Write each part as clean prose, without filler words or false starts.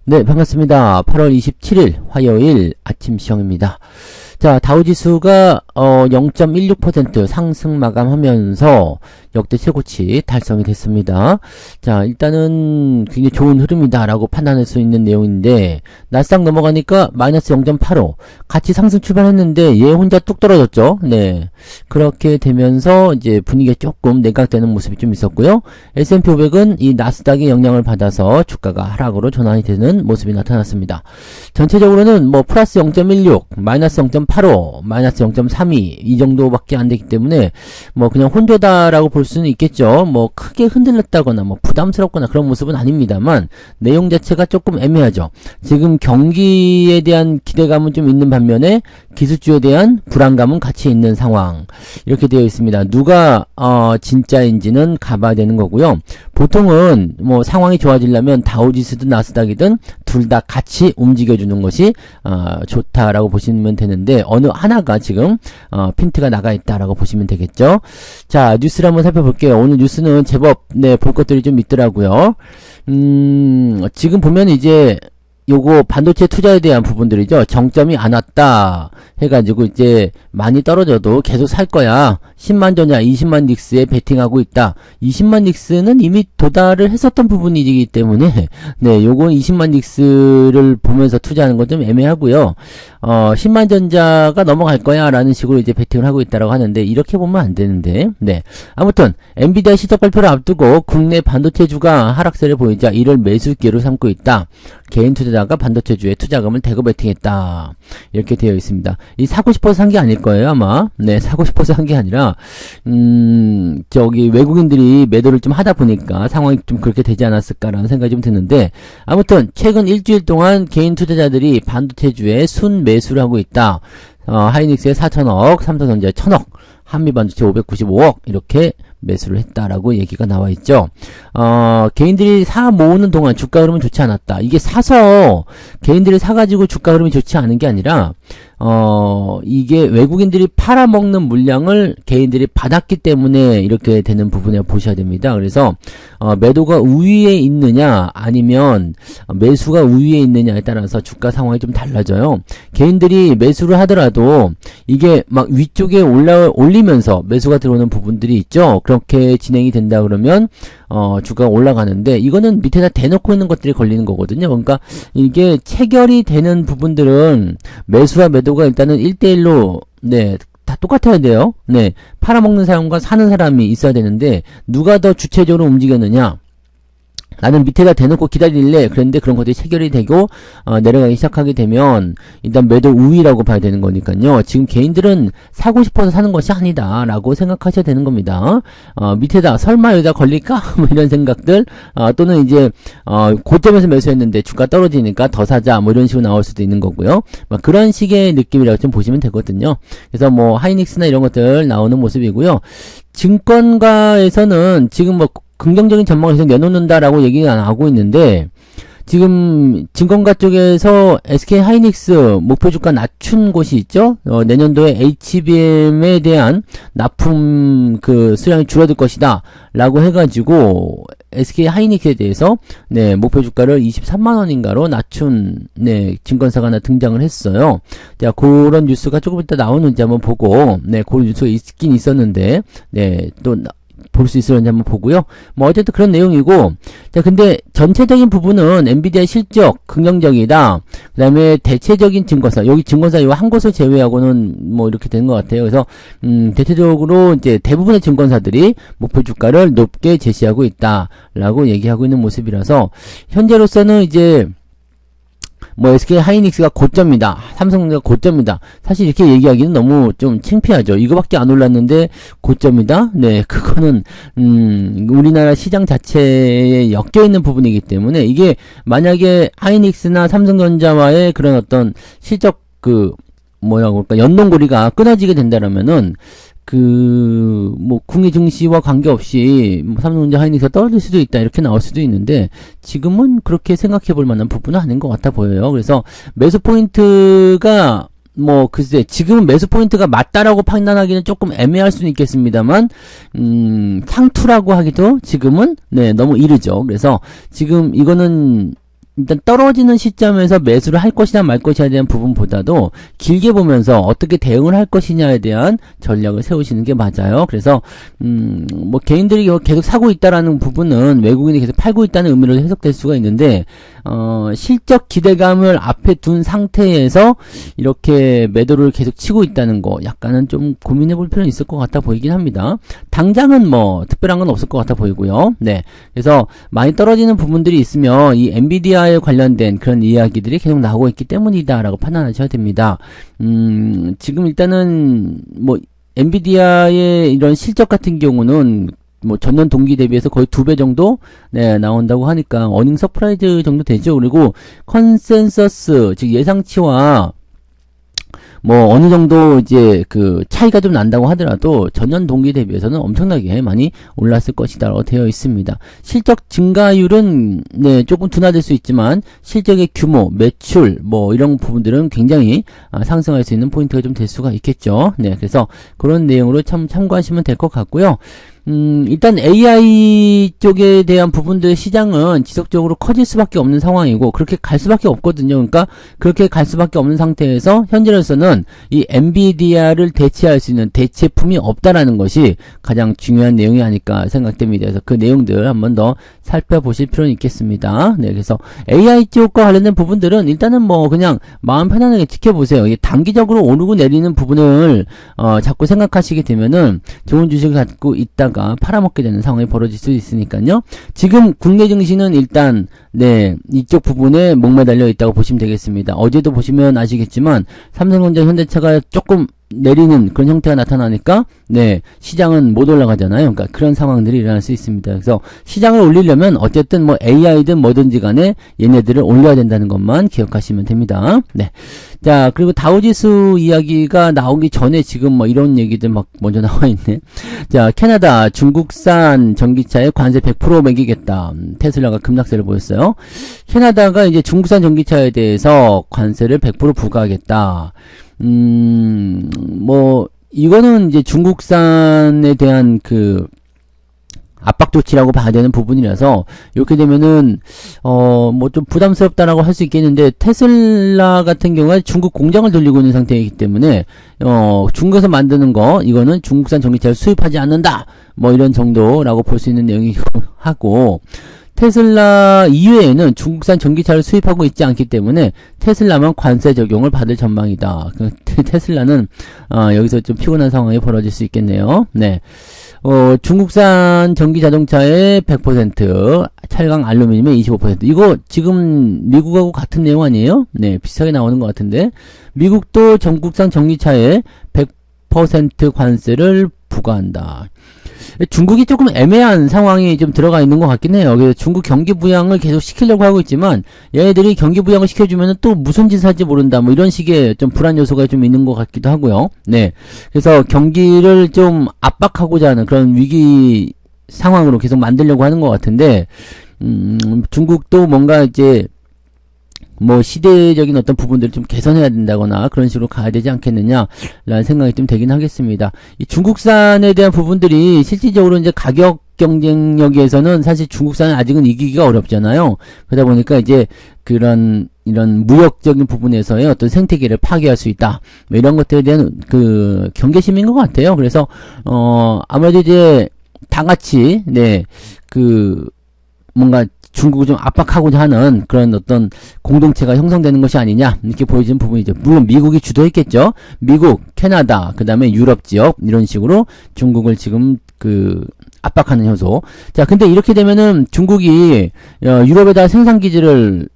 네, 반갑습니다. 8월 27일 화요일 아침 시황입니다. 자, 다우지수가 0.16% 상승 마감하면서 역대 최고치 달성이 됐습니다. 자, 일단은 굉장히 좋은 흐름이다라고 판단할 수 있는 내용인데 나스닥 넘어가니까 마이너스 0.85 같이 상승 출발했는데 얘 혼자 뚝 떨어졌죠. 네, 그렇게 되면서 이제 분위기가 조금 내각되는 모습이 좀 있었고요. S&P 500은 이 나스닥의 영향을 받아서 주가가 하락으로 전환이 되는 모습이 나타났습니다. 전체적으로는 뭐 플러스 0.16, 마이너스 0.85, 마이너스 0.32 이 정도밖에 안 되기 때문에 뭐 그냥 혼조다라고 볼 수는 있겠죠. 뭐 크게 흔들렸다거나 뭐 부담스럽거나 그런 모습은 아닙니다만 내용 자체가 조금 애매하죠. 지금 경기에 대한 기대감은 좀 있는 반면에 기술주에 대한 불안감은 같이 있는 상황 이렇게 되어 있습니다. 누가 진짜인지는 가봐야 되는 거고요. 보통은 뭐 상황이 좋아지려면 다우지수든 나스닥이든 둘 다 같이 움직여주는 것이 좋다라고 보시면 되는데 어느 하나가 지금 핀트가 나가 있다라고 보시면 되겠죠. 자, 뉴스를 한번 살펴볼게요. 오늘 뉴스는 제법 볼 것들이 좀 있더라고요. 지금 보면 이제 요거 반도체 투자에 대한 부분들이죠. 정점이 안 왔다 해가지고 이제 많이 떨어져도 계속 살 거야. 10만 전야 20만 닉스에 베팅하고 있다. 20만 닉스는 이미 도달을 했었던 부분이기 때문에 네, 요건 20만 닉스를 보면서 투자하는 건 좀 애매하고요. 10만 전자가 넘어갈 거야 라는 식으로 이제 베팅을 하고 있다라고 하는데 이렇게 보면 안 되는데 네, 아무튼 엔비디아 실적 발표를 앞두고 국내 반도체주가 하락세를 보이자 이를 매수 기회로 삼고 있다. 개인 투자자가 반도체주에 투자금을 대거 베팅했다. 이렇게 되어 있습니다. 이 사고 싶어서 산 게 아닐 거예요, 아마. 네, 사고 싶어서 산 게 아니라, 저기 외국인들이 매도를 좀 하다 보니까 상황이 좀 그렇게 되지 않았을까라는 생각이 좀 드는데, 아무튼 최근 일주일 동안 개인 투자자들이 반도체주에 순 매수를 하고 있다. 하이닉스에 4천억, 삼성전자에 1,000억, 한미반도체 595억 이렇게 매수를 했다라고 얘기가 나와 있죠. 개인들이 사 모으는 동안 주가 흐름은 좋지 않았다. 이게 사서 개인들이 사가지고 주가 흐름이 좋지 않은 게 아니라 이게 외국인들이 팔아먹는 물량을 개인들이 받았기 때문에 이렇게 되는 부분에 보셔야 됩니다. 그래서 매도가 우위에 있느냐 아니면 매수가 우위에 있느냐에 따라서 주가 상황이 좀 달라져요. 개인들이 매수를 하더라도 이게 막 위쪽에 올리면서 매수가 들어오는 부분들이 있죠. 그렇게 진행이 된다 그러면 주가가 올라가는데 이거는 밑에다 대놓고 있는 것들이 걸리는 거거든요. 그러니까 이게 체결이 되는 부분들은 매수와 매도가 일단은 1대1로 네, 다 똑같아야 돼요. 네, 팔아먹는 사람과 사는 사람이 있어야 되는데 누가 더 주체적으로 움직였느냐, 나는 밑에다 대놓고 기다릴래. 그런데 그런 것들이 체결이 되고 내려가기 시작하게 되면 일단 매도 우위라고 봐야 되는 거니까요. 지금 개인들은 사고 싶어서 사는 것이 아니다 라고 생각하셔야 되는 겁니다. 밑에다 설마 여기다 걸릴까? 뭐 이런 생각들, 또는 이제 고점에서 매수했는데 주가 떨어지니까 더 사자 뭐 이런 식으로 나올 수도 있는 거고요. 그런 식의 느낌이라고 좀 보시면 되거든요. 그래서 뭐 하이닉스나 이런 것들 나오는 모습이고요. 증권가에서는 지금 뭐 긍정적인 전망을 계속 내놓는다라고 얘기가 나오고 있는데 지금 증권가 쪽에서 SK 하이닉스 목표 주가 낮춘 곳이 있죠. 내년도에 HBM에 대한 납품 그 수량이 줄어들 것이다 라고 해가지고 SK 하이닉스에 대해서 네, 목표 주가를 23만 원인가로 낮춘 네, 증권사가 하나 등장을 했어요. 자, 그런 뉴스가 조금 이따 나오는지 한번 보고 네, 그런 뉴스가 있긴 있었는데 네, 또 볼 수 있을지 한번 보고요. 뭐 어쨌든 그런 내용이고, 자, 근데 전체적인 부분은 엔비디아 실적 긍정적이다. 그 다음에 대체적인 증권사, 여기 증권사 이 한 곳을 제외하고는 뭐 이렇게 되는 것 같아요. 그래서 대체적으로 이제 대부분의 증권사들이 목표 주가를 높게 제시하고 있다라고 얘기하고 있는 모습이라서 현재로서는 이제 뭐 SK 하이닉스가 고점이다, 삼성전자가 고점이다. 사실 이렇게 얘기하기는 너무 좀 창피하죠. 이거밖에 안 올랐는데 고점이다? 네, 그거는 우리나라 시장 자체에 엮여 있는 부분이기 때문에 이게 만약에 하이닉스나 삼성전자와의 그런 어떤 실적 그 뭐라고 할까 연동고리가 끊어지게 된다라면은 뭐 국내 증시와 관계없이 뭐 삼성전자 하이닉스가 떨어질 수도 있다 이렇게 나올 수도 있는데 지금은 그렇게 생각해 볼 만한 부분은 아닌 것 같아 보여요. 그래서 매수 포인트가 뭐 글쎄 지금은 매수 포인트가 맞다라고 판단하기는 조금 애매할 수는 있겠습니다만 상투라고 하기도 지금은 네 너무 이르죠. 그래서 지금 이거는 일단 떨어지는 시점에서 매수를 할 것이냐 말 것이냐에 대한 부분보다도 길게 보면서 어떻게 대응을 할 것이냐에 대한 전략을 세우시는 게 맞아요. 그래서 뭐 개인들이 계속 사고 있다라는 부분은 외국인이 계속 팔고 있다는 의미로 해석될 수가 있는데 실적 기대감을 앞에 둔 상태에서 이렇게 매도를 계속 치고 있다는 거 약간은 좀 고민해 볼 필요는 있을 것 같아 보이긴 합니다. 당장은 뭐 특별한 건 없을 것 같아 보이고요. 네, 그래서 많이 떨어지는 부분들이 있으면 이 엔비디아에 관련된 그런 이야기들이 계속 나오고 있기 때문이다라고 판단하셔야 됩니다. 지금 일단은 뭐 엔비디아의 이런 실적 같은 경우는 뭐 전년 동기 대비해서 거의 2배 정도 네 나온다고 하니까 어닝 서프라이즈 정도 되죠. 그리고 컨센서스 즉 예상치와 뭐 어느 정도 이제 그 차이가 좀 난다고 하더라도 전년 동기 대비해서는 엄청나게 많이 올랐을 것이다라고 되어 있습니다. 실적 증가율은 네 조금 둔화될 수 있지만 실적의 규모, 매출 뭐 이런 부분들은 굉장히 상승할 수 있는 포인트가 좀 될 수가 있겠죠. 네, 그래서 그런 내용으로 참고하시면 될 것 같고요. 일단 AI 쪽에 대한 부분들 시장은 지속적으로 커질 수밖에 없는 상황이고 그렇게 갈 수밖에 없거든요. 그러니까 그렇게 갈 수밖에 없는 상태에서 현재로서는 이 엔비디아를 대체할 수 있는 대체품이 없다라는 것이 가장 중요한 내용이 아닐까 생각됩니다. 그래서 그 내용들 한번 더 살펴보실 필요는 있겠습니다. 네, 그래서 AI 쪽과 관련된 부분들은 일단은 뭐 그냥 마음 편안하게 지켜보세요. 이게 단기적으로 오르고 내리는 부분을 자꾸 생각하시게 되면은 좋은 주식을 갖고 있다 팔아먹게 되는 상황이 벌어질 수 있으니까요. 지금 국내 증시는 일단 네 이쪽 부분에 목매달려 있다고 보시면 되겠습니다. 어제도 보시면 아시겠지만 삼성전자, 현대차가 조금 내리는 그런 형태가 나타나니까 네 시장은 못 올라가잖아요. 그러니까 그런 상황들이 일어날 수 있습니다. 그래서 시장을 올리려면 어쨌든 뭐 AI든 뭐든지 간에 얘네들을 올려야 된다는 것만 기억하시면 됩니다. 네. 자, 그리고 다우지수 이야기가 나오기 전에 지금 뭐 이런 얘기들 막 먼저 나와 있네. 자, 캐나다 중국산 전기차에 관세 100% 매기겠다. 테슬라가 급락세를 보였어요. 캐나다가 이제 중국산 전기차에 대해서 관세를 100% 부과하겠다. 뭐 이거는 이제 중국산에 대한 그 압박 조치라고 봐야 되는 부분이라서 이렇게 되면은 뭐 좀 부담스럽다라고 할 수 있겠는데 테슬라 같은 경우에 중국 공장을 돌리고 있는 상태이기 때문에 중국에서 만드는 거 이거는 중국산 전기차를 수입하지 않는다 뭐 이런 정도라고 볼 수 있는 내용이 하고 테슬라 이외에는 중국산 전기차를 수입하고 있지 않기 때문에 테슬라만 관세 적용을 받을 전망이다. 테슬라는 여기서 좀 피곤한 상황이 벌어질 수 있겠네요. 네. 중국산 전기 자동차의 100%, 찰강 알루미늄의 25%. 이거 지금 미국하고 같은 내용 아니에요? 네, 비슷하게 나오는 것 같은데 미국도 전국산 전기차에 100% 관세를 부과한다. 중국이 조금 애매한 상황이 좀 들어가 있는 것 같긴 해요. 그래서 중국 경기 부양을 계속 시키려고 하고 있지만 얘네들이 경기 부양을 시켜주면 또 무슨 짓을 할지 모른다 뭐 이런 식의 좀 불안 요소가 좀 있는 것 같기도 하고요. 네, 그래서 경기를 좀 압박하고자 하는 그런 위기 상황으로 계속 만들려고 하는 것 같은데 중국도 뭔가 이제 뭐 시대적인 어떤 부분들을 좀 개선해야 된다거나 그런 식으로 가야 되지 않겠느냐라는 생각이 좀 되긴 하겠습니다. 이 중국산에 대한 부분들이 실질적으로 이제 가격 경쟁력에서는 사실 중국산은 아직은 이기기가 어렵잖아요. 그러다 보니까 이제 이런 무역적인 부분에서의 어떤 생태계를 파괴할 수 있다. 뭐 이런 것들에 대한 그 경계심인 것 같아요. 그래서 아무래도 이제 다 같이 네 뭔가 중국을 좀 압박하고자 하는 그런 어떤 공동체가 형성되는 것이 아니냐 이렇게 보여지는 부분이죠. 물론 미국이 주도했겠죠. 미국, 캐나다, 그 다음에 유럽 지역 이런 식으로 중국을 지금 압박하는 요소. 자, 근데 이렇게 되면은 중국이 유럽에다 생산 기지를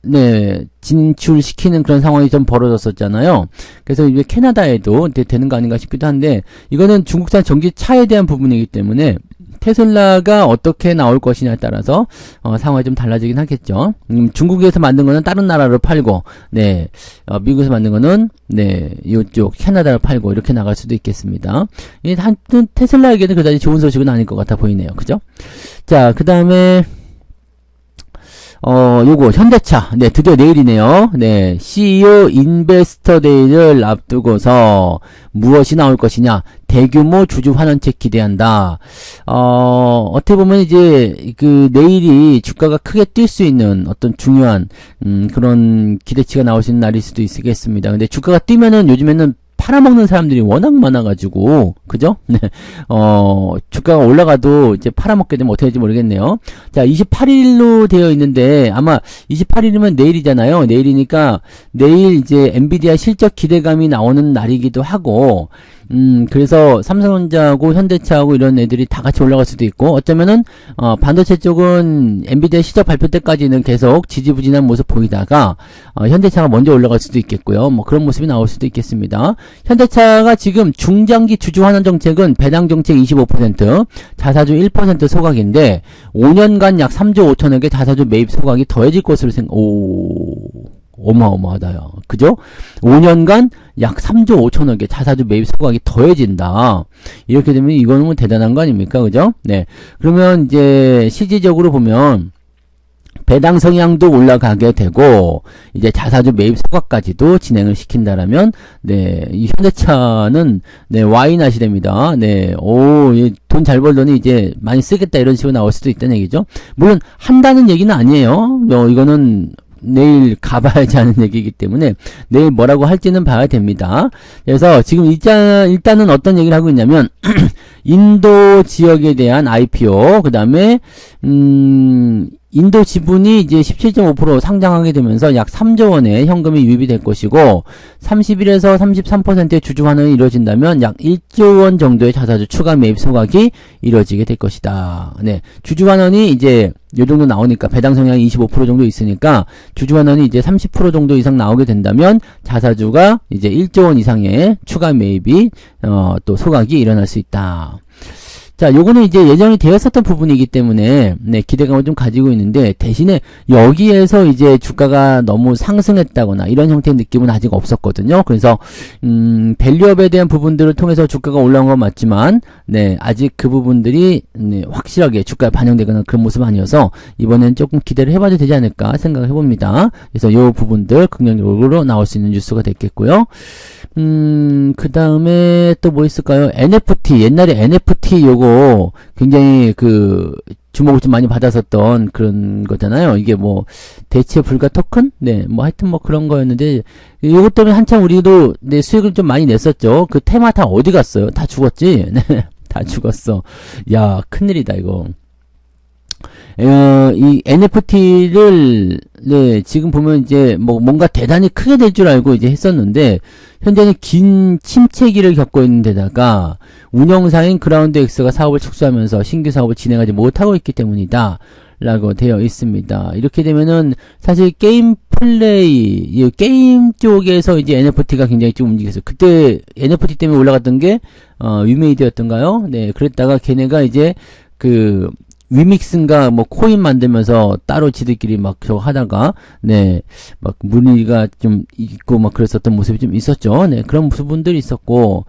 진출시키는 그런 상황이 좀 벌어졌었잖아요. 그래서 이제 캐나다에도 되는 거 아닌가 싶기도 한데 이거는 중국산 전기차에 대한 부분이기 때문에 테슬라가 어떻게 나올 것이냐에 따라서 상황이 좀 달라지긴 하겠죠. 중국에서 만든 거는 다른 나라로 팔고 미국에서 만든 거는 이쪽 캐나다로 팔고 이렇게 나갈 수도 있겠습니다. 한편 테슬라에게는 그다지 좋은 소식은 아닐 것 같아 보이네요. 그죠? 자, 그다음에 요거, 현대차. 네, 드디어 내일이네요. 네, CEO 인베스터 데이를 앞두고서 무엇이 나올 것이냐. 대규모 주주 환원책 기대한다. 어떻게 보면 이제, 내일이 주가가 크게 뛸 수 있는 어떤 중요한, 그런 기대치가 나올 수 있는 날일 수도 있겠습니다. 근데 주가가 뛰면은 요즘에는 팔아먹는 사람들이 워낙 많아가지고, 그죠? 네. 주가가 올라가도 이제 팔아먹게 되면 어떻게 될지 모르겠네요. 자, 28일로 되어 있는데, 아마 28일이면 내일이잖아요. 내일이니까, 내일 이제 엔비디아 실적 기대감이 나오는 날이기도 하고, 그래서 삼성전자하고 현대차하고 이런 애들이 다 같이 올라갈 수도 있고, 어쩌면은, 반도체 쪽은 엔비디아 실적 발표 때까지는 계속 지지부진한 모습 보이다가, 현대차가 먼저 올라갈 수도 있겠고요. 뭐 그런 모습이 나올 수도 있겠습니다. 현대차가 지금 중장기 주주 환원 정책은 배당 정책 25%, 자사주 1% 소각인데, 5년간 약 3조 5천억의 자사주 매입 소각이 더해질 것으로 어마어마하다요. 그죠? 5년간 약 3조 5천억의 자사주 매입 소각이 더해진다. 이렇게 되면 이거는 뭐 대단한 거 아닙니까? 그죠? 네. 그러면 이제 실질적으로 보면 배당 성향도 올라가게 되고 이제 자사주 매입 소각까지도 진행을 시킨다라면 네, 이 현대차는 네, 와인하시 됩니다. 네. 돈 잘 벌더니 이제 많이 쓰겠다 이런 식으로 나올 수도 있다는 얘기죠. 물론 한다는 얘기는 아니에요. 이거는 내일 가봐야지 하는 얘기이기 때문에 내일 뭐라고 할지는 봐야 됩니다. 그래서 지금 일단은 어떤 얘기를 하고 있냐면 인도 지역에 대한 IPO, 그 다음에 인도 지분이 이제 17.5% 상장하게 되면서 약 3조 원의 현금이 유입이 될 것이고 31에서 33%의 주주 환원이 이루어진다면 약 1조 원 정도의 자사주 추가 매입 소각이 이루어지게 될 것이다. 네. 주주 환원이 이제 요 정도 나오니까 배당 성향이 25% 정도 있으니까 주주 환원이 이제 30% 정도 이상 나오게 된다면 자사주가 이제 1조 원 이상의 추가 매입이 또 소각이 일어날 수 있다. 자, 요거는 이제 예정이 되었었던 부분이기 때문에, 네, 기대감을 좀 가지고 있는데, 대신에 여기에서 이제 주가가 너무 상승했다거나, 이런 형태의 느낌은 아직 없었거든요. 그래서, 밸류업에 대한 부분들을 통해서 주가가 올라온 건 맞지만, 네, 아직 그 부분들이, 네, 확실하게 주가에 반영되거나 그런 모습은 아니어서, 이번엔 조금 기대를 해봐도 되지 않을까 생각을 해봅니다. 그래서 요 부분들 긍정적으로 나올 수 있는 뉴스가 됐겠고요. 그 다음에 또 뭐 있을까요? NFT, 옛날에 NFT 요거 굉장히 주목을 좀 많이 받았었던 그런 거잖아요. 이게 뭐 대체 불가 토큰? 네, 뭐 하여튼 뭐 그런 거였는데 요것 때문에 한참 우리도 네, 수익을 좀 많이 냈었죠. 그 테마 다 어디 갔어요? 다 죽었지? 네, 다 죽었어. 야, 큰일이다 이거. 이 NFT를, 네, 지금 보면 이제, 뭔가 대단히 크게 될 줄 알고 이제 했었는데, 현재는 긴 침체기를 겪고 있는 데다가, 운영사인 그라운드X가 사업을 축소하면서 신규 사업을 진행하지 못하고 있기 때문이다. 라고 되어 있습니다. 이렇게 되면은, 사실 게임 플레이, 게임 쪽에서 이제 NFT가 굉장히 좀 움직였어요. 그때 NFT 때문에 올라갔던 게, 위메이드였던가요? 네, 그랬다가 걔네가 이제, 위믹스인가 뭐 코인 만들면서 따로 지들끼리 막 저거 하다가 네 막 문의가 좀 있고 막 그랬었던 모습이 좀 있었죠. 네 그런 부분들이 있었고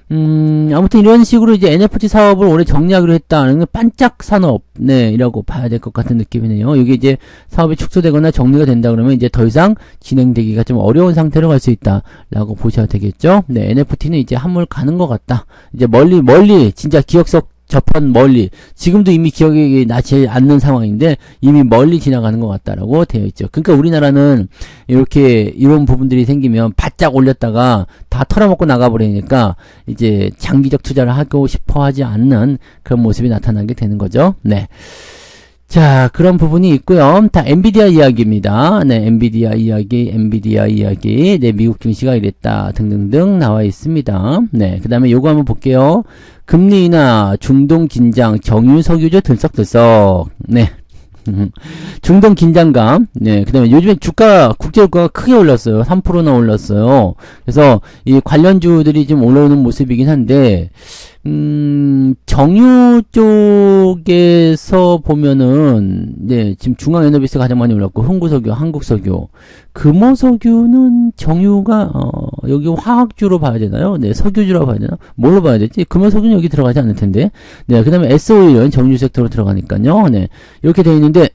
아무튼 이런 식으로 이제 NFT 사업을 올해 정리하기로 했다는 건 반짝 산업 네이라고 봐야 될 것 같은 느낌이네요. 이게 이제 사업이 축소되거나 정리가 된다 그러면 이제 더 이상 진행되기가 좀 어려운 상태로 갈 수 있다라고 보셔야 되겠죠. 네 NFT는 이제 한물 가는 것 같다. 이제 멀리 진짜 기억 속 저편 멀리 지금도 이미 기억이 나지 않는 상황인데 이미 멀리 지나가는 것 같다라고 되어 있죠. 그러니까 우리나라는 이렇게 이런 부분들이 생기면 바짝 올렸다가 다 털어먹고 나가버리니까 이제 장기적 투자를 하고 싶어 하지 않는 그런 모습이 나타나게 되는 거죠. 네. 자, 그런 부분이 있고요. 다 엔비디아 이야기입니다. 네, 엔비디아 이야기, 네, 미국 증시가 이랬다 등등등 나와 있습니다. 네, 그 다음에 요거 한번 볼게요. 금리 인하, 중동 긴장, 정유 석유주 들썩들썩. 네. 중동 긴장감. 네. 그 다음에 요즘에 국제유가가 크게 올랐어요. 3%나 올랐어요. 그래서 이 관련주들이 좀 올라오는 모습이긴 한데, 정유 쪽에서 보면은, 네, 지금 중앙에너비스가 가장 많이 올랐고, 흥구석유, 한국석유, 금호석유는 정유가, 여기 화학주로 봐야 되나요? 네, 석유주로 봐야 되나? 뭘로 봐야 되지? 금호석유는 여기 들어가지 않을 텐데. 네, 그 다음에 S오일은 정유 섹터로 들어가니까요. 네, 이렇게 되어 있는데,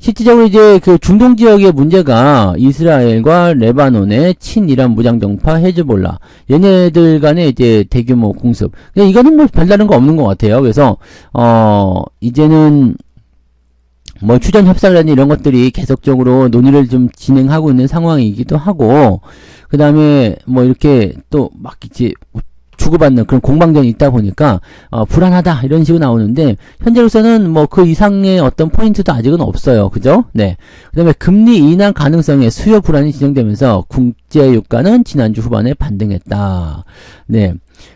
실질적으로 이제 그 중동 지역의 문제가 이스라엘과 레바논의 친이란 무장정파 헤즈볼라 얘네들 간의 이제 대규모 공습. 이거는 뭐 별다른 거 없는 것 같아요. 그래서 이제는 뭐 추전 협상이라든지 이런 것들이 계속적으로 논의를 좀 진행하고 있는 상황이기도 하고, 그 다음에 뭐 이렇게 또 막 이제 주고받는 그런 공방전이 있다 보니까 불안하다 이런 식으로 나오는데, 현재로서는 뭐 그 이상의 어떤 포인트도 아직은 없어요. 그죠? 네. 그 다음에 금리 인하 가능성에 수요 불안이 진행되면서 국제 유가는 지난주 후반에 반등했다. 네.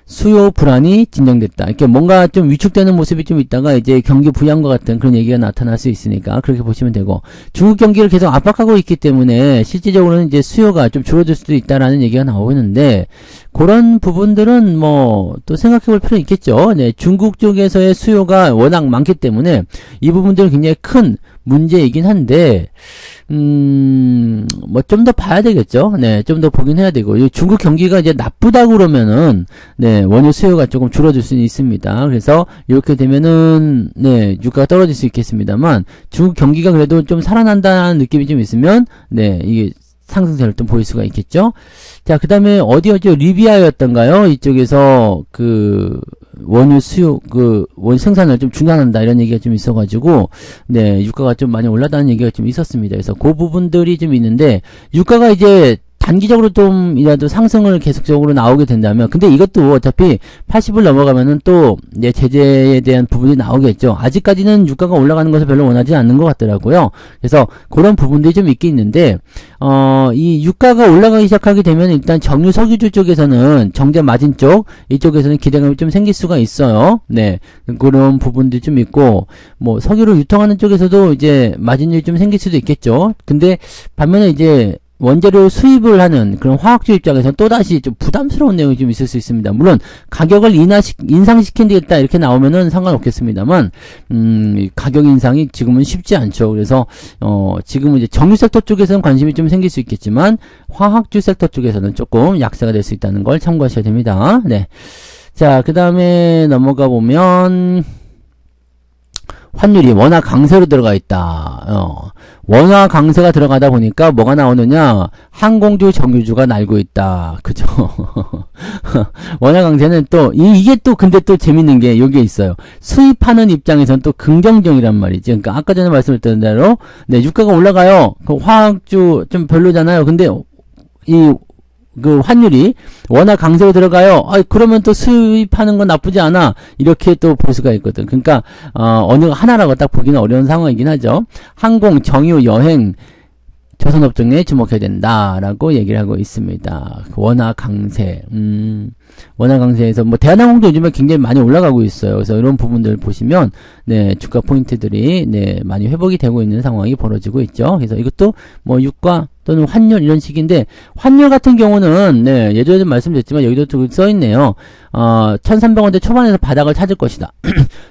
수요 불안이 진정됐다. 이렇게 뭔가 좀 위축되는 모습이 좀 있다가 이제 경기 부양과 같은 그런 얘기가 나타날 수 있으니까 그렇게 보시면 되고, 중국 경기를 계속 압박하고 있기 때문에 실질적으로는 이제 수요가 좀 줄어들 수도 있다라는 얘기가 나오고 있는데, 그런 부분들은 뭐 또 생각해 볼 필요는 있겠죠. 네, 중국 쪽에서의 수요가 워낙 많기 때문에 이 부분들은 굉장히 큰 문제이긴 한데, 뭐 좀 더 봐야 되겠죠. 네, 좀 더 보긴 해야 되고, 중국 경기가 이제 나쁘다고 그러면은 네, 원유 수요가 조금 줄어들 수는 있습니다. 그래서 이렇게 되면은 네, 유가가 떨어질 수 있겠습니다만, 중국 경기가 그래도 좀 살아난다는 느낌이 좀 있으면 네, 이게 상승세를 좀 보일 수가 있겠죠. 자, 그 다음에 어디였죠? 리비아였던가요? 이쪽에서 그 원유 수요, 원 생산을 좀 중단한다 이런 얘기가 좀 있어가지고, 네, 유가가 좀 많이 올라다는 얘기가 좀 있었습니다. 그래서 그 부분들이 좀 있는데, 유가가 이제 단기적으로 좀이라도 상승을 계속적으로 나오게 된다면, 근데 이것도 어차피 80을 넘어가면은 또 이제 제재에 대한 부분이 나오겠죠. 아직까지는 유가가 올라가는 것을 별로 원하지 않는 것 같더라고요. 그래서 그런 부분들이 좀 있긴 있는데, 이 유가가 올라가기 시작하게 되면 일단 정유 석유주 쪽에서는 정제 마진 쪽, 이쪽에서는 기대감이 좀 생길 수가 있어요. 네. 그런 부분들이 좀 있고, 뭐 석유를 유통하는 쪽에서도 이제 마진율이 좀 생길 수도 있겠죠. 근데 반면에 이제 원재료 수입을 하는 그런 화학주 입장에서는 또다시 좀 부담스러운 내용이 좀 있을 수 있습니다. 물론 가격을 인상시킨다겠다 이렇게 나오면은 상관없겠습니다만, 가격 인상이 지금은 쉽지 않죠. 그래서 지금은 이제 정유 섹터 쪽에서는 관심이 좀 생길 수 있겠지만, 화학주 섹터 쪽에서는 조금 약세가 될 수 있다는 걸 참고하셔야 됩니다. 네. 자, 그 다음에 넘어가 보면 환율이 원화 강세로 들어가 있다. 원화 강세가 들어가다 보니까 뭐가 나오느냐? 항공주, 정유주가 날고 있다. 그죠? 원화 강세는 또 이게 또 근데 또 재밌는 게 여기에 있어요. 수입하는 입장에서는 또 긍정적이란 말이지. 그러니까 아까 전에 말씀드렸던 대로 네, 유가가 올라가요. 그 화학주 좀 별로잖아요. 근데 그 환율이 워낙 강세로 들어가요. 그러면 또 수입하는 건 나쁘지 않아. 이렇게 또 볼 수가 있거든. 그러니까 어느 하나라고 딱 보기는 어려운 상황이긴 하죠. 항공, 정유, 여행, 조선업종에 주목해야 된다라고 얘기를 하고 있습니다. 원화 강세. 원화 강세에서 뭐 대한항공도 요즘에 굉장히 많이 올라가고 있어요. 그래서 이런 부분들 보시면 네, 주가 포인트들이 네, 많이 회복이 되고 있는 상황이 벌어지고 있죠. 그래서 이것도 뭐 유가 또는 환율 이런 식인데, 환율 같은 경우는 네, 예전에 말씀드렸지만 여기도 써 있네요. 1,300원대 초반에서 바닥을 찾을 것이다.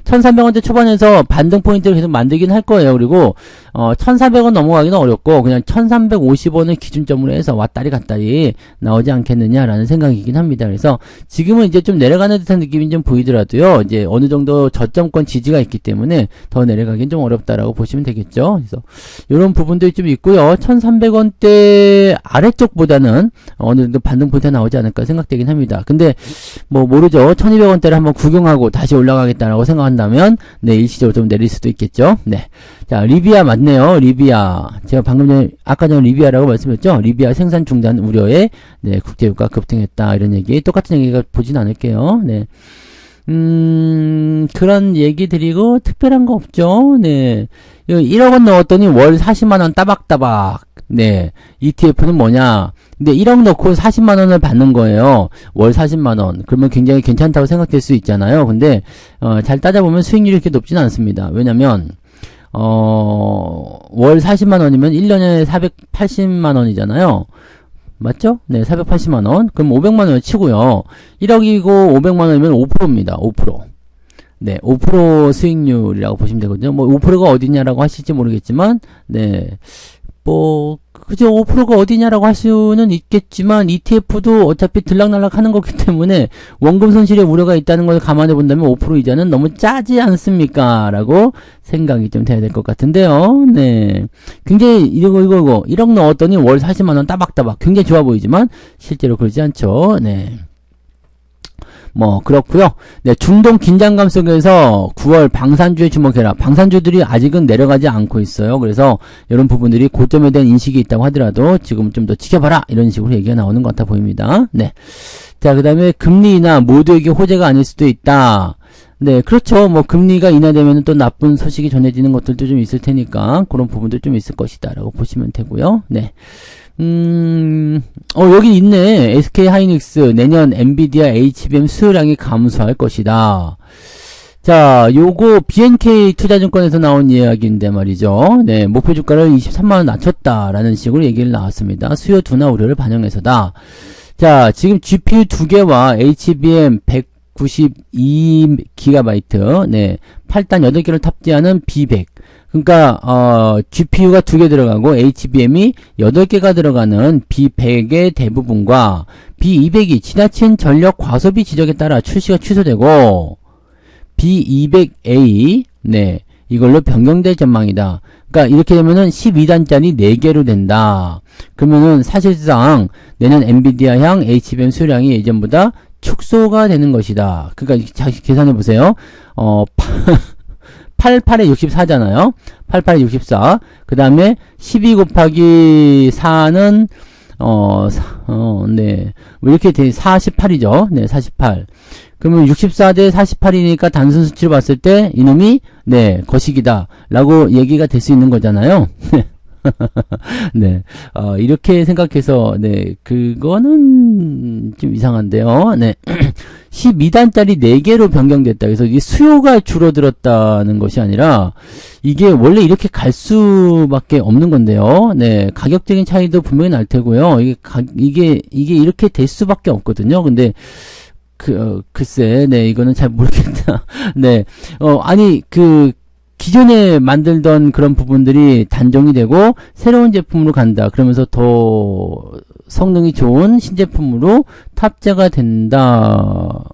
1,300원대 초반에서 반등 포인트를 계속 만들긴 할 거예요. 그리고 1,400원 넘어가기는 어렵고 그냥 1,350원을 기준점으로 해서 왔다리 갔다리 나오지 않겠느냐라는 생각이긴 합니다. 그래서 지금은 이제 좀 내려가는 듯한 느낌이 좀 보이더라도요. 이제 어느 정도 저점권 지지가 있기 때문에 더 내려가긴 좀 어렵다라고 보시면 되겠죠. 그래서 이런 부분들이 좀 있고요. 1,300원대 아래쪽보다는 어느 정도 반등 포인트가 나오지 않을까 생각되긴 합니다. 근데 뭐 모르죠. 1,200원대를 한번 구경하고 다시 올라가겠다라고 생각한다면 네, 일시적으로 좀 내릴 수도 있겠죠. 네. 자, 리비아 맞네요. 리비아. 제가 방금 전에 아까 전에 리비아라고 말씀했죠. 리비아 생산 중단 우려에 네, 국제유가 급등했다 이런 얘기. 똑같은 얘기가 보진 않을게요. 네. 그런 얘기 드리고 특별한 거 없죠. 네. 1억 원 넣었더니 월 40만 원 따박따박. 네. ETF는 뭐냐? 근데 1억 넣고 40만 원을 받는 거예요. 월 40만 원. 그러면 굉장히 괜찮다고 생각될 수 있잖아요. 근데 잘 따져보면 수익률이 그렇게 높지는 않습니다. 왜냐면 월 40만 원이면 1년에 480만 원이잖아요. 맞죠? 네, 480만 원. 그럼 500만 원을 치고요. 1억이고 500만 원이면 5%입니다. 5%. 네, 5% 수익률이라고 보시면 되거든요. 뭐 5%가 어디냐라고 하실지 모르겠지만 네. 뭐 그죠? 5%가 어디냐라고 할 수는 있겠지만 ETF도 어차피 들락날락 하는 거기 때문에 원금 손실의 우려가 있다는 걸 감안해 본다면 5% 이자는 너무 짜지 않습니까? 라고 생각이 좀 돼야 될 것 같은데요. 네. 굉장히 이거 1억 넣었더니 월 40만 원 따박따박 굉장히 좋아 보이지만 실제로 그러지 않죠. 네. 뭐 그렇고요. 네, 중동 긴장감 속에서 9월 방산주에 주목해라. 방산주들이 아직은 내려가지 않고 있어요. 그래서 이런 부분들이 고점에 대한 인식이 있다고 하더라도 지금 좀 더 지켜봐라. 이런 식으로 얘기가 나오는 것 같아 보입니다. 네. 자, 그 다음에 금리 인하 모두에게 호재가 아닐 수도 있다. 네, 그렇죠. 뭐 금리가 인하되면 또 나쁜 소식이 전해지는 것들도 좀 있을 테니까 그런 부분도 좀 있을 것이다 라고 보시면 되고요. 네. 여기 있네. SK 하이닉스 내년 엔비디아 HBM 수요량이 감소할 것이다. 자, 요거 BNK 투자증권에서 나온 이야기인데 말이죠. 네, 목표 주가를 23만원 낮췄다라는 식으로 얘기를 나왔습니다. 수요 둔화 우려를 반영해서다. 자, 지금 GPU 2개와 HBM 192GB, 네, 8단 8개를 탑재하는 B100. 그러니까 GPU가 2개 들어가고 HBM이 8개가 들어가는 B100의 대부분과 B200이 지나친 전력 과소비 지적에 따라 출시가 취소되고 B200A 네 이걸로 변경될 전망이다. 그러니까 이렇게 되면은 12단짜리 4개로 된다. 그러면은 사실상 내년 엔비디아향 HBM 수량이 예전보다 축소가 되는 것이다. 그러니까 계산해 보세요. 88에 64잖아요. 88에 64. 그 다음에 12 곱하기 4는, 네. 뭐 이렇게 돼, 48이죠. 네, 48. 그러면 64 대 48이니까 단순 수치로 봤을 때 이놈이, 네, 거식이다. 라고 얘기가 될 수 있는 거잖아요. 네. 이렇게 생각해서, 네, 그거는 좀 이상한데요. 네. 12단짜리 4개로 변경됐다. 그래서 이게 수요가 줄어들었다는 것이 아니라, 이게 원래 이렇게 갈 수밖에 없는 건데요. 네. 가격적인 차이도 분명히 날 테고요. 이게 이렇게 될 수밖에 없거든요. 근데, 글쎄, 네, 이거는 잘 모르겠다. 네. 아니, 기존에 만들던 그런 부분들이 단종이 되고 새로운 제품으로 간다. 그러면서 더 성능이 좋은 신제품으로 탑재가 된다.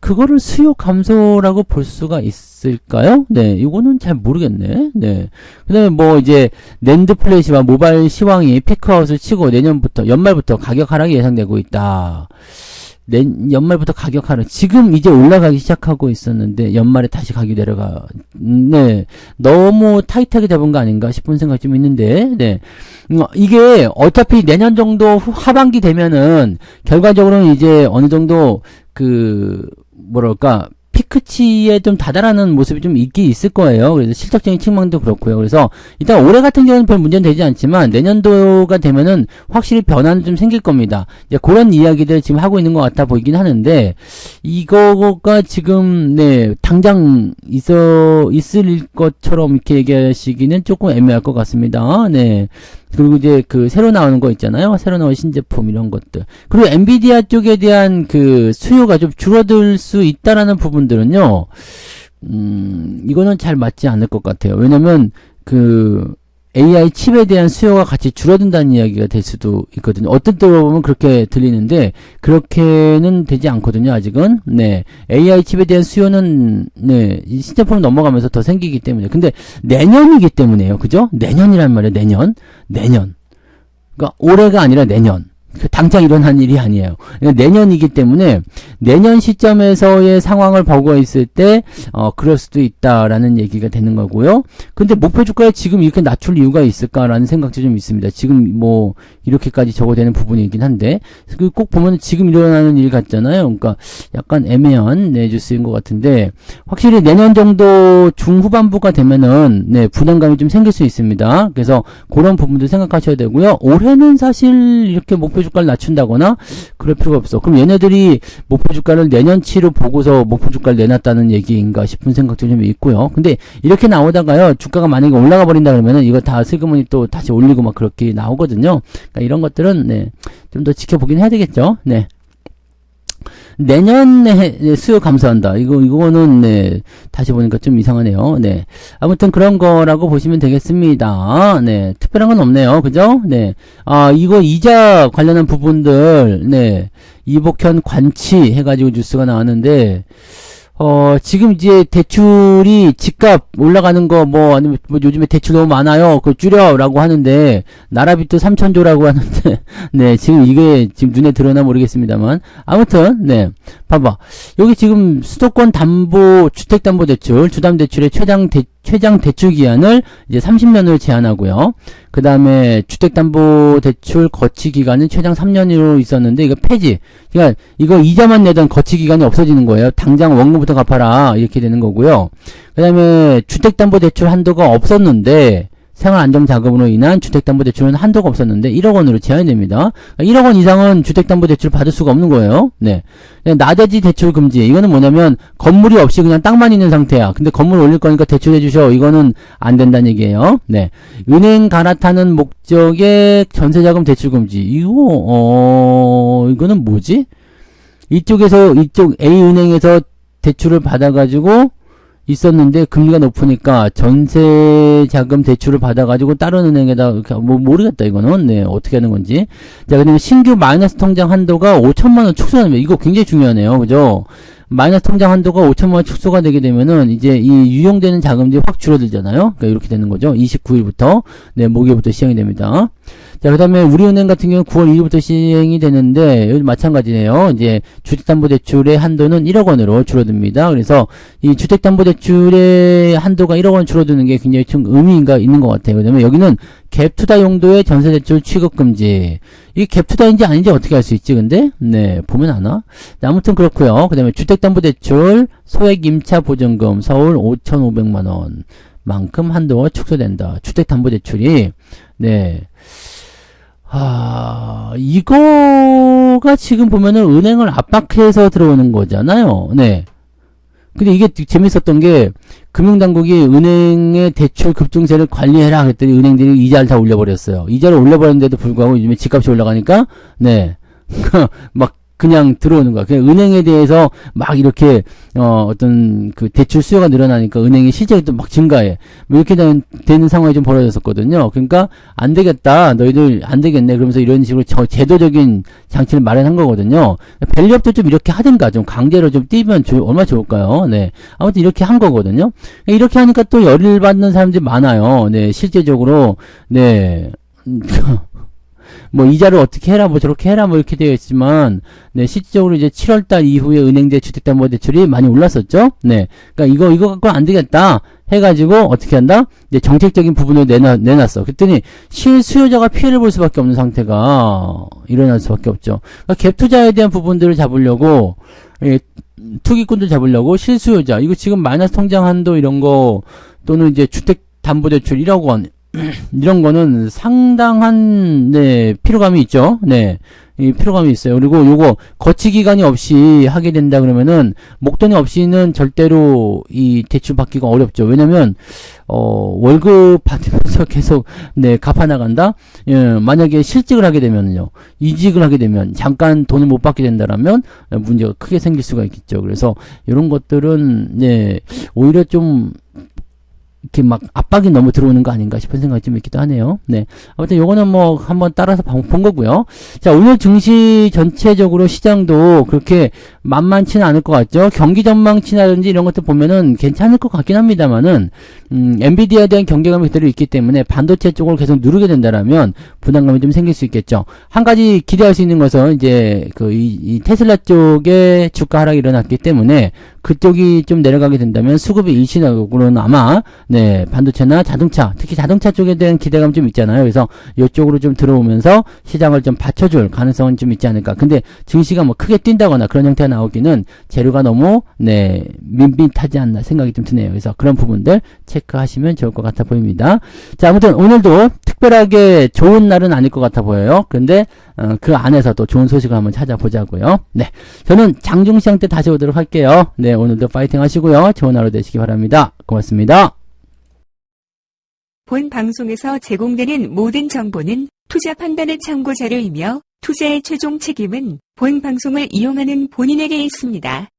그거를 수요 감소라고 볼 수가 있을까요? 네, 이거는 잘 모르겠네. 네. 그 다음에 뭐 이제 낸드 플래시와 모바일 시황이 피크아웃을 치고 내년부터 연말부터 가격 하락이 예상되고 있다. 연말부터 가격 하락. 지금 이제 올라가기 시작하고 있었는데 연말에 다시 가격이 내려가. 네, 너무 타이트하게 잡은 거 아닌가 싶은 생각이 좀 있는데, 네, 이게 어차피 내년 정도 하반기 되면은 결과적으로는 이제 어느 정도 뭐랄까 피크치에 좀 다다라는 모습이 좀 있긴 있을 거예요. 그래서 실적적인 측면도 그렇고요. 그래서 일단 올해 같은 경우는 별 문제는 되지 않지만 내년도가 되면은 확실히 변화는 좀 생길 겁니다. 이제 그런 이야기들 지금 하고 있는 것 같아 보이긴 하는데 이거가 지금 네 당장 있을 것처럼 이렇게 얘기하시기는 조금 애매할 것 같습니다. 네. 그리고 이제 새로 나오는 거 있잖아요. 새로 나온 신제품 이런 것들. 그리고 엔비디아 쪽에 대한 수요가 좀 줄어들 수 있다라는 부분들은요. 이거는 잘 맞지 않을 것 같아요. 왜냐면 AI 칩에 대한 수요가 같이 줄어든다는 이야기가 될 수도 있거든요. 어떤 때로 보면 그렇게 들리는데 그렇게는 되지 않거든요. 아직은. 네. AI 칩에 대한 수요는 네, 이 신제품 넘어가면서 더 생기기 때문에. 근데 내년이기 때문에요. 그죠? 내년이란 말이에요. 내년. 그러니까 올해가 아니라 내년. 당장 일어난 일이 아니에요. 내년이기 때문에 내년 시점에서의 상황을 보고 있을 때 그럴 수도 있다라는 얘기가 되는 거고요. 근데 목표 주가에 지금 이렇게 낮출 이유가 있을까라는 생각도 좀 있습니다. 지금 뭐 이렇게까지 적어되는 부분이긴 한데 꼭 보면 지금 일어나는 일 같잖아요. 그러니까 약간 애매한 뉴스인 것 같은데 확실히 내년 정도 중후반부가 되면은 네 부담감이 좀 생길 수 있습니다. 그래서 그런 부분도 생각하셔야 되고요. 올해는 사실 이렇게 목표 주가를 낮춘다거나 그럴 필요가 없어. 그럼 얘네들이 목표 주가를 내년치로 보고서 목표 주가를 내놨다는 얘기인가 싶은 생각도 좀 있고요. 근데 이렇게 나오다가요. 주가가 만약에 올라가 버린다 그러면은 이거 다 슬그머니 또 다시 올리고 막 그렇게 나오거든요. 그러니까 이런 것들은 네, 좀 더 지켜보긴 해야 되겠죠. 네. 내년에 수요 감소한다. 이거는, 네, 다시 보니까 좀 이상하네요. 네. 아무튼 그런 거라고 보시면 되겠습니다. 네. 특별한 건 없네요. 그죠? 네. 이거 이자 관련한 부분들, 네. 이복현 관치 해가지고 뉴스가 나왔는데, 지금 이제 대출이 집값 올라가는 거 아니면 요즘에 대출 너무 많아요. 그거 줄여라고 하는데, 나라빚도 3,000조라고 하는데, 네, 지금 이게 지금 눈에 들어나 모르겠습니다만. 아무튼, 네. 봐봐. 여기 지금 수도권 담보, 주택담보대출, 주담대출의 최장 대출 기한을 이제 30년으로 제한하고요. 그 다음에 주택담보대출 거치기간은 최장 3년으로 있었는데 이거 폐지. 그러니까 이거 이자만 내던 거치기간이 없어지는 거예요. 당장 원금부터 갚아라 이렇게 되는 거고요. 그 다음에 주택담보대출 한도가 없었는데 생활안정자금으로 인한 주택담보대출은 한도가 없었는데 1억 원으로 제한이 됩니다. 1억 원 이상은 주택담보대출을 받을 수가 없는 거예요. 네. 나대지 대출 금지. 이거는 뭐냐면 건물이 없이 그냥 땅만 있는 상태야. 근데 건물 올릴 거니까 대출해 주셔. 이거는 안 된다는 얘기예요. 네. 은행 갈아타는 목적의 전세자금 대출 금지. 이거는 뭐지? 이쪽 A은행에서 대출을 받아가지고 있었는데 금리가 높으니까 전세자금 대출을 받아가지고 다른 은행에다 모르겠다 이거는. 네, 어떻게 하는 건지. 자, 그다음에 신규 마이너스 통장 한도가 5천만 원 축소합니다. 이거 굉장히 중요하네요. 그죠? 마이너스 통장 한도가 5천만 원 축소가 되게 되면은 이제 이 유용되는 자금들이 확 줄어들잖아요. 그러니까 이렇게 되는 거죠. 29일부터 네, 목요일부터 시행이 됩니다. 자, 그 다음에 우리은행 같은 경우는 9월 1일부터 시행이 되는데, 여기 마찬가지네요. 이제 주택담보대출의 한도는 1억 원으로 줄어듭니다. 그래서 이 주택담보대출의 한도가 1억 원 줄어드는 게 굉장히 좀 의미가 있는 것 같아요. 그다음에 여기는 갭투자 용도의 전세대출 취급금지. 이게 갭투자인지 아닌지 어떻게 알 수 있지, 근데? 네, 보면 아나? 네, 아무튼 그렇고요. 그 다음에 주택담보대출 소액 임차 보증금 서울 5,500만 원 만큼 한도가 축소된다. 주택담보대출이. 네. 이거가 지금 보면은 은행을 압박해서 들어오는 거잖아요. 네. 근데 이게 재밌었던 게, 금융당국이 은행의 대출 급증세를 관리해라 그랬더니 은행들이 이자를 다 올려버렸어요. 이자를 올려버렸는데도 불구하고 요즘에 집값이 올라가니까, 네. 막, 그냥 들어오는 거야. 그냥 은행에 대해서 막 이렇게, 어떤 그 대출 수요가 늘어나니까 은행의 실적이 또 막 증가해. 뭐 이렇게 되는 상황이 좀 벌어졌었거든요. 그러니까 안 되겠다. 너희들 안 되겠네. 그러면서 이런 식으로 제도적인 장치를 마련한 거거든요. 밸류업도 좀 이렇게 하든가 좀 강제로 좀 띄면 얼마나 좋을까요? 네. 아무튼 이렇게 한 거거든요. 이렇게 하니까 또 열을 받는 사람들이 많아요. 네. 실제적으로, 네. 뭐 이자를 어떻게 해라 뭐 저렇게 해라 뭐 이렇게 되어 있지만 네 실질적으로 이제 7월달 이후에 은행대 주택담보대출이 많이 올랐었죠. 네, 그러니까 이거 갖고 안 되겠다 해가지고 어떻게 한다? 이제 정책적인 부분을 내놨어. 그랬더니 실수요자가 피해를 볼 수밖에 없는 상태가 일어날 수밖에 없죠. 그러니까 갭 투자에 대한 부분들을 잡으려고 투기꾼들 잡으려고 실수요자 이거 지금 마이너스 통장 한도 이런 거 또는 이제 주택담보대출 1억 원 이런 거는 상당한, 네, 피로감이 있죠. 네. 이 피로감이 있어요. 그리고 요거, 거치기간이 없이 하게 된다 그러면은, 목돈이 없이는 절대로 이 대출 받기가 어렵죠. 왜냐면, 월급 받으면서 계속, 네, 갚아나간다? 예, 만약에 실직을 하게 되면요. 이직을 하게 되면, 잠깐 돈을 못 받게 된다라면, 문제가 크게 생길 수가 있겠죠. 그래서, 이런 것들은, 네, 오히려 좀, 이렇게 막 압박이 너무 들어오는 거 아닌가 싶은 생각이 좀 있기도 하네요. 네. 아무튼 요거는 뭐 한번 따라서 본 거고요. 자, 오늘 증시 전체적으로 시장도 그렇게 만만치는 않을 것 같죠. 경기 전망치라든지 이런 것들 보면은 괜찮을 것 같긴 합니다만은, 엔비디아에 대한 경계감이 그대로 있기 때문에 반도체 쪽을 계속 누르게 된다라면 부담감이 좀 생길 수 있겠죠. 한 가지 기대할 수 있는 것은 이제 이 테슬라 쪽에 주가 하락이 일어났기 때문에 그쪽이 좀 내려가게 된다면 수급의 일시적으로는 아마 네, 반도체나 자동차, 특히 자동차 쪽에 대한 기대감 좀 있잖아요. 그래서 이쪽으로 좀 들어오면서 시장을 좀 받쳐줄 가능성은 좀 있지 않을까. 근데 증시가 뭐 크게 뛴다거나 그런 형태가 나오기는 재료가 너무 네, 밋밋하지 않나 생각이 좀 드네요. 그래서 그런 부분들 체크하시면 좋을 것 같아 보입니다. 자, 아무튼 오늘도 특별하게 좋은 날은 아닐 것 같아 보여요. 근데 그 안에서도 좋은 소식을 한번 찾아보자고요. 네, 저는 장중시장 때 다시 오도록 할게요. 네, 오늘도 파이팅 하시고요. 좋은 하루 되시기 바랍니다. 고맙습니다. 본 방송에서 제공되는 모든 정보는 투자 판단의 참고 자료이며 투자의 최종 책임은 본 방송을 이용하는 본인에게 있습니다.